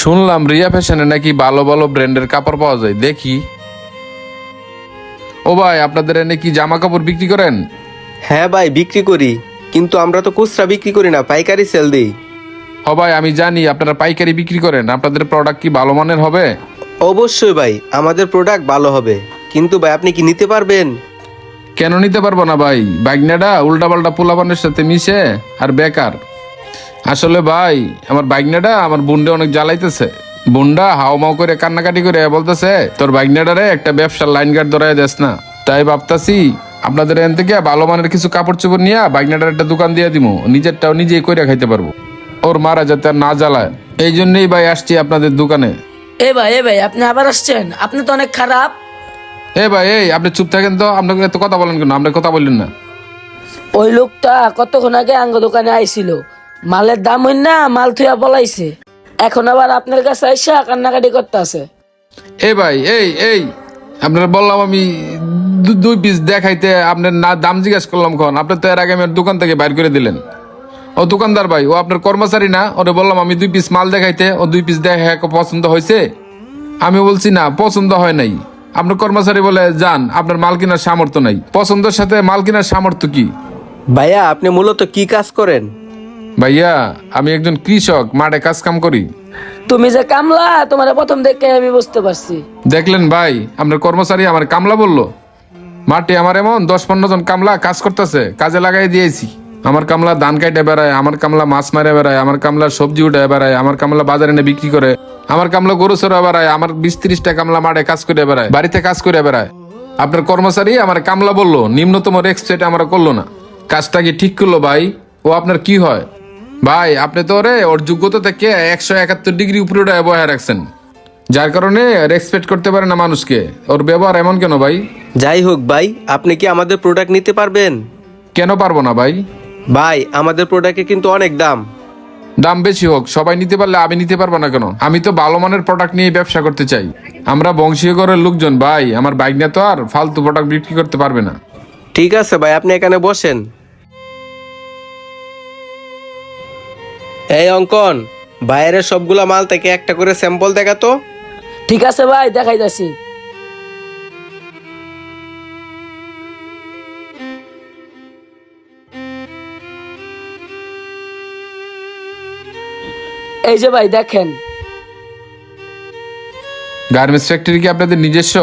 শুনলাম রিয়া ফ্যাশনে নাকি ভালো ভালো ব্র্যান্ডের কাপড় পাওয়া যায়, দেখি। ও ভাই, আপনাদের এনে কি জামা কাপড় বিক্রি করেন? হ্যাঁ ভাই, বিক্রি করি, কিন্তু আমরা তো খুচরা বিক্রি করি না, পাইকারি সেল দিই। ও ভাই, আমি জানি আপনারা পাইকারি বিক্রি করেন। আপনাদের প্রোডাক্ট কি ভালো মানের হবে? অবশ্যই ভাই, আমাদের প্রোডাক্ট ভালো হবে, কিন্তু ভাই আপনি কি নিতে পারবেন? কেন নিতে পারবো না ভাই? বাইকনাটা উল্টাপাল্টা পোলাপানের সাথে মিশে আর বেকার। আসলে ভাই, আমার বাইকনাটা আমার বুনডে অনেক জ্বালাইতেছে। বুনডা হাওমাও করে কান্নাকাটি করে বলতেছে, তোর বাইকনাটারে একটা ব্যবসার লাইন গার্ড ধরাই দেস না। তাই ভাবতাছি আপনাদের এখান থেকে ভালো মানের কিছু কাপড় চোপড় নিয়ে বাইকনাটার একটা দোকান দিয়ে দিব, নিজেরটাও নিজেই করে খাইতে পারবো। ওর মারা যাতে আর না জ্বালায়, এই জন্যই ভাই আসছি আপনাদের দোকানে। এ ভাই আপনি আবার আসছেন? আপনি তো অনেক খারাপ। ভাই, আপনি চুপ থাকেন তো। আপনাকে এত কথা বলেন কেন? আপনি কথা বললেন না। ওই লোকটা কতক্ষণ আগে আঙ্গ দোকানে আইছিল, মালের দাম হই না মাল থুয়া পলাইছে, এখন আবার আপনার কাছে আইসা কান্নাকাটি করতে আছে। ভাই, আপনার বললাম আমি দুই পিস দেখাইতে, আপনার না দাম জিজ্ঞাসা করলাম কখন? আপনি তো এর আগে আমার দোকান থেকে বাইর করে দিলেন। ও দোকানদার ভাই, ও আপনার কর্মচারী না? ওরে বললাম আমি 2 পিস মাল দেখাইতে, ও 2 পিস দেখে পছন্দ হয়েছে। আমি বলছি না, পছন্দ হয় নাই। আপনার কর্মচারী বলে যান, আপনার মাল কেনার সামর্থ্য নাই। পছন্দের সাথে মাল কেনার সামর্থ্য কি? ভাইয়া, আপনি মূলত কি কাজ করেন? ভাইয়া, আমি একজন কৃষক, মাঠে কাজ কাম করি। তুমি যে কামলা, তোমার প্রথম দেখে আমি বুঝতে পারছি। দেখলেন ভাই, আপনার কর্মচারী আমার কামলা বললো। মাঠে আমার এমন 10-15 জন কামলা কাজ করতেছে, কাজে লাগাই দিয়েছি। আমার কামলা ধান কাটে বেড়ায়, আমার কামলা মাছ মারে বেড়ায়, আমার কামলা সবজি উঠে বেড়ায়, আমার কামলা বাজারে এনে বিক্রি করে, আমার কামলা গরু চড়া বেড়ায়, আমার 20-30টা কামলা মাঠে কাজ করে বেড়ায়, বাড়িতে কাজ করে বেড়ায়। আপনার কর্মচারী আমার কামলা বললো, নিম্নতম রেসপেক্ট আমরা করলো না। কাজটা কি ঠিক করলো ভাই? ও আপনার কি হয় ভাই? আপনি তো ওর যোগ্যতা থেকে 171 ডিগ্রি উপরে বয়া রাখছেন, যার কারণে রেসপেক্ট করতে পারে না মানুষকে। ওর ব্যবহার এমন কেন ভাই? যাই হোক ভাই, আপনি কি আমাদের প্রোডাক্ট নিতে পারবেন? কেন পারবো না ভাই? ভাই, আমাদের প্রোডাক্টে কিন্তু অনেক দাম। দাম বেশি হোক, সবাই নিতে পারলে আমি নিতে পারবো না কেন? আমি তো ভালো মানের প্রোডাক্ট নিয়ে ব্যবসা করতে চাই। আমরা বংশীয় ঘরের লোকজন ভাই, আমার বাইক নিয়ে তো আর ফালতু প্রোডাক্ট বিক্রি করতে পারবে না। ঠিক আছে ভাই, আপনি এখানে বসেন। এই অঙ্কন, বাইরের সবগুলা মাল থেকে একটা করে স্যাম্পল দেখাতো। ঠিক আছে ভাই, দেখাইতাছি। এই যে ভাই দেখেন। গার্মেন্টস ফ্যাক্টরি কি আপনাদের নিজস্ব?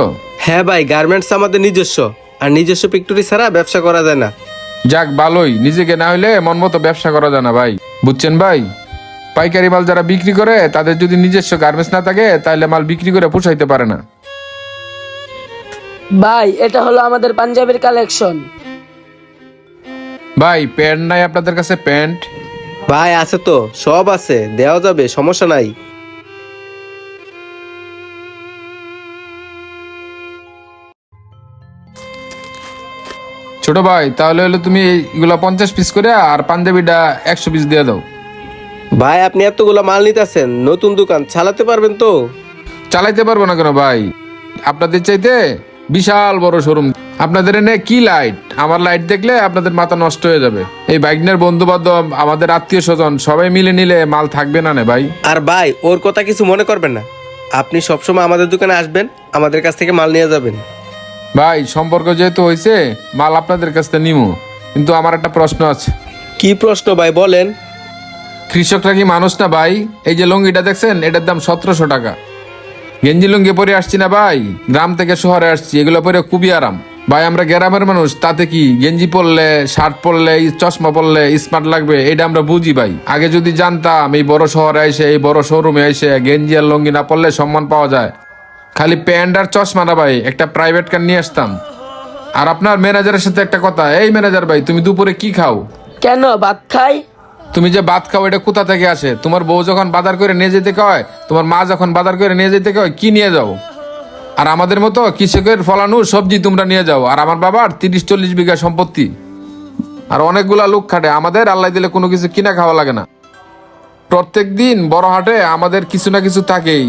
হ্যাঁ ভাই, গার্মেন্টস আমাদের নিজস্ব, আর নিজস্ব ফ্যাক্টরি ছাড়া ব্যবসা করা যায় না। যাক ভালোই, নিজেকে না হইলে মন মতো ব্যবসা করা যায় না ভাই, বুঝছেন ভাই? পাইকারি মাল যারা বিক্রি করে, তাদের যদি নিজস্ব গার্মেন্টস না থাকে, তাহলে মাল বিক্রি করে পোষাইতে পারে না। ভাই, এটা হলো আমাদের পাঞ্জাবির কালেকশন। ভাই, প্যান্ট নাই আপনাদের কাছে? প্যান্ট ভাই আছে তো, সব আছে, দেওয়া যাবে, সমস্যা নাই। ছোট ভাই, তাহলে হলো তুমি এগুলা 50 পিস করে, আর পাঞ্জাবিটা 100 পিস দিয়ে দাও। ভাই, আপনি এতগুলো মাল নিতেছেন, নতুন দোকান চালাতে পারবেন তো? চালাইতে পারবো না কেন ভাই? আপনাদের চাইতে বিশাল বড় শোরুম। আপনাদের এনে কি লাইট? আমার লাইট দেখলে আপনাদের মাথা নষ্ট হয়ে যাবে। এই বাইকনের বন্ধু বান্ধব, আমাদের আত্মীয় স্বজন সবাই মিলে নিলে মাল থাকবে না নে ভাই। আর ভাই, ওর কথা কিছু মনে করবেন না, আপনি সবসময় আমাদের দোকানে আসবেন, আমাদের কাছ থেকে মাল নিয়ে যাবেন। ভাই, সম্পর্ক যেহেতু হয়েছে, মাল আপনাদের কাছ থেকে নিমু, কিন্তু আমার একটা প্রশ্ন আছে। কি প্রশ্ন ভাই, বলেন। কৃষকরা কি মানুষ না ভাই? এই যে লুঙ্গিটা দেখছেন, এটার দাম 1700 টাকা। গেঞ্জি লুঙ্গি পরে আসছি না ভাই, গ্রাম থেকে শহরে আসছি, এগুলো পরে খুবই আরাম ভাই। আমরা গ্রামের মানুষ, তাতে কি গেঞ্জি পরলে, শার্ট পরলে, চশমা পরলে স্মার্ট লাগবে, এটা আমরা বুঝি ভাই। আগে যদি জানতাম এই বড় শহরে এসে, এই বড় শোরুমে এসে গেঞ্জি আর লুঙ্গি না পরলে সম্মান পাওয়া যায়, খালি প্যান্ট আর চশমা না ভাই, একটা প্রাইভেট কার নিয়ে আসতাম। আর আপনার ম্যানেজারের সাথে একটা কথা, এই ম্যানেজার ভাই, তুমি দুপুরে কি খাও? কেন ভাত খাই? তুমি যে ভাত খাও, এটা কোথা থেকে আসে? তোমার বউ যখন বাজার করে নিয়ে যেতে কয়, তোমার মা যখন বাজার করে নিয়ে যেতে কয়, কি নিয়ে যাও? আর আমাদের মতো কৃষকের ফলানো সবজি তোমরা নিয়ে যাও। আর আমার বাবার 30-40 বিঘা সম্পত্তি, আর অনেকগুলা লোক খাটে। আমাদের আল্লাহ দিলে কোনো কিছু কিনা খাওয়া লাগে না। প্রত্যেক দিন বড় হাটে আমাদের কিছু না কিছু থাকেই,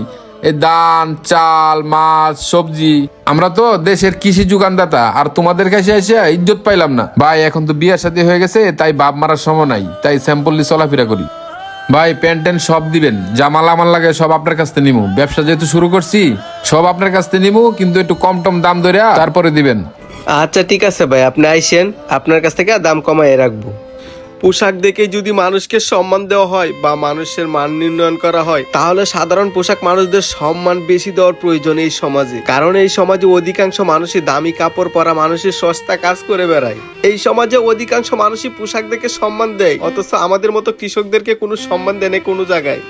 এই ধান, চাল, মাছ, সবজি। আমরা তো দেশের কৃষি যোগানদাতা, আর তোমাদের কাছে এসে ইজ্জত পাইলাম না ভাই। এখন তো বিয়ে শাদী হয়ে গেছে, তাই বাপ মারার সময় নাই, তাই স্যাম্পল চলাফেরা করি। ভাই প্যান্ট ট্যান্ট সব দিবেন, যা মালামাল লাগে সব আপনার কাছ থেকে নিমু। ব্যবসা যেহেতু শুরু করছি সব আপনার কাছ থেকে নিমু, কিন্তু একটু কম টম দাম ধরে তারপরে দিবেন। আচ্ছা ঠিক আছে ভাই, আপনি আইসেন, আপনার কাছ থেকে দাম কমাই রাখবো। পোশাক দেখে যদি মানুষকে সম্মান দেওয়া হয় বা মানুষের মান নির্ণয়ন করা হয়, তাহলে সাধারণ পোশাক মানুষদের সম্মান বেশি দেওয়ার প্রয়োজন এই সমাজে। কারণ এই সমাজে অধিকাংশ মানুষই দামি কাপড় পরা, মানুষের সস্তা কাজ করে বেড়ায়। এই সমাজে অধিকাংশ মানুষই পোশাক দেখে সম্মান দেয়, অথচ আমাদের মতো কৃষকদেরকে কোনো সম্মান দেয় না কোনো জায়গায়।